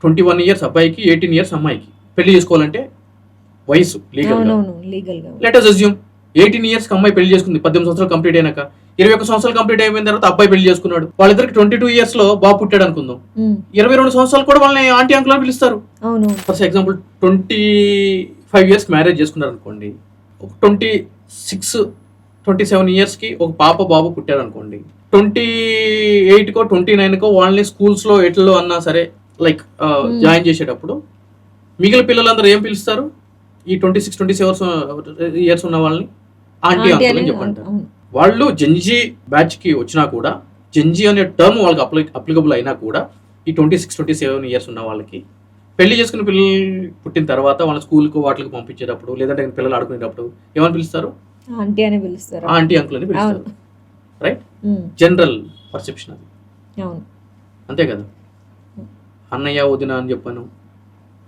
21 years అబ్బాయికి, 18 years అమ్మాయికి పెళ్లి చేసుకోవాలంటే వయసు లీగల్ గా. అవునవును లీగల్ గా లెట్ us assume 18 ఇయర్స్ అమ్మాయి పెళ్లి చేసుకుంది, 18 సంవత్సరాలు కంప్లీట్ అయినాక 21 సంవత్సరాలు కంప్లీట్ అయిపోయిన తర్వాత అబ్బాయి పెళ్లి చేసుకున్నాడు. వాళ్ళిద్దరికి 22 ఇయర్స్ లో బాబు పుట్టాడు అనుకుందాం. 22 సంవత్సరాలు కూడా వాళ్ళని ఆంటీ అంకుల్ అని పిలుస్తారు. అవును ఫర్ ఎగ్జాంపుల్ 25 ఇయర్స్ మ్యారేజ్ చేసుకున్నారు అనుకోండి, 26 27 ఇయర్స్ కి ఒక పాప బాబు పుట్టారు అనుకోండి, 28 కో 29 కో వాళ్ళని స్కూల్స్ లో ఎట్లలో అన్నా సరే లైక్ జాయిన్ చేసేటప్పుడు మిగిలిన పిల్లలందరూ ఏం పిలుస్తారు? ఈ 26 27 ఇయర్స్ ఉన్న వాళ్ళని ఆంటీ అంకుల్ అని చెప్పంటారు. వాళ్ళు జెన్జీ బ్యాచ్ కి వచ్చినా కూడా, జెన్జీ అనే టర్మ్ వాళ్ళకి అప్లికబుల్ అయినా కూడా, ఈ 26 27 ఇయర్స్ ఉన్న వాళ్ళకి పెళ్లి చేసుకున్న పిల్లలు పుట్టిన తర్వాత వాళ్ళ స్కూల్కు వాటికి పంపించేటప్పుడు లేదంటే పిల్లలు ఆడుకునేటప్పుడు ఏమని పిలుస్తారు? ఆంటీ అని పిలుస్తారు, ఆంటీ అంకుల్ అని పిలుస్తారు. రైట్, జనరల్ పర్సెప్షన్ అది. అవును అంతే కదా. అన్నయ్య వదిన అని చెప్పాను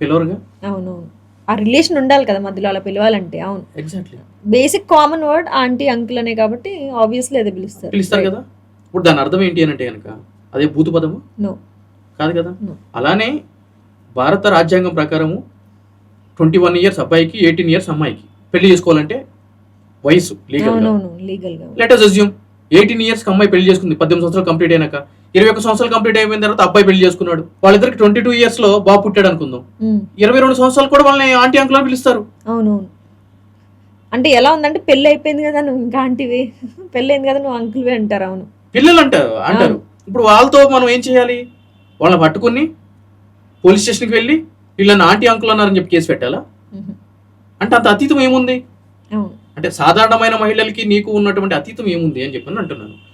పిలవరుగా. అవునవును ఆ రిలేషన్ ఉండాలి కదా మధ్యలో అలా పిలవాలంటే. అవును exactly, basic common word aunty uncle అనే కాబట్టి ఆబ్వియస్లీ అదే పిలుస్తారు కదా. ఇప్పుడు దాని అర్థం ఏంటి అని అంటే కనుక అదే భూతు పదము నో కాదు కదా. No. అలానే భారత రాజ్యాంగం ప్రకారము 21 ఇయర్స్ అబ్బాయికి, 18 ఇయర్స్ అమ్మాయికి పెళ్లి చేసుకోవాలంటే వయసు లీగల్ గా. అవునవును లీగల్ గా లెట్ us assume 18 ఇయర్స్ అమ్మాయి పెళ్లి చేసుకుంది, 18 సంవత్సరాలు కంప్లీట్ అయినాక 21 సంవత్సరాలు కంప్లీట్ అయిపోయిన తర్వాత అబ్బాయి పెళ్లి చేసుకున్నాడు. వాళ్ళిద్దరికి 22 ఇయర్స్ లో బాబు పుట్టాడు అనుకుందాం, 22 సంవత్సరాలు కూడా వాళ్ళని ఆంటీ అంకుల్ అని పిలుస్తారు. అవునవును అంటే ఎలా ఉందంటే పెళ్ళి అయిపోయింది కదా నువ్వు ఇంకా ఆంటీవి, పెళ్ళి అయింది కదా నువ్వు అంకుల్వి అంటారు. అవును పిల్లలు అంటారు. ఇప్పుడు వాళ్ళతో మనం ఏం చేయాలి? వాళ్ళని పట్టుకుని పోలీస్ స్టేషన్కి వెళ్ళి వీళ్ళని ఆంటీ అంకుల్ అన్నారని చెప్పి కేసు పెట్టాలా? అంటే అంత అతీతం ఏముంది? అవును అంటే సాధారణమైన మహిళలకి నీకు ఉన్నటువంటి అతీతం ఏముంది అని చెప్పి అంటున్నాను.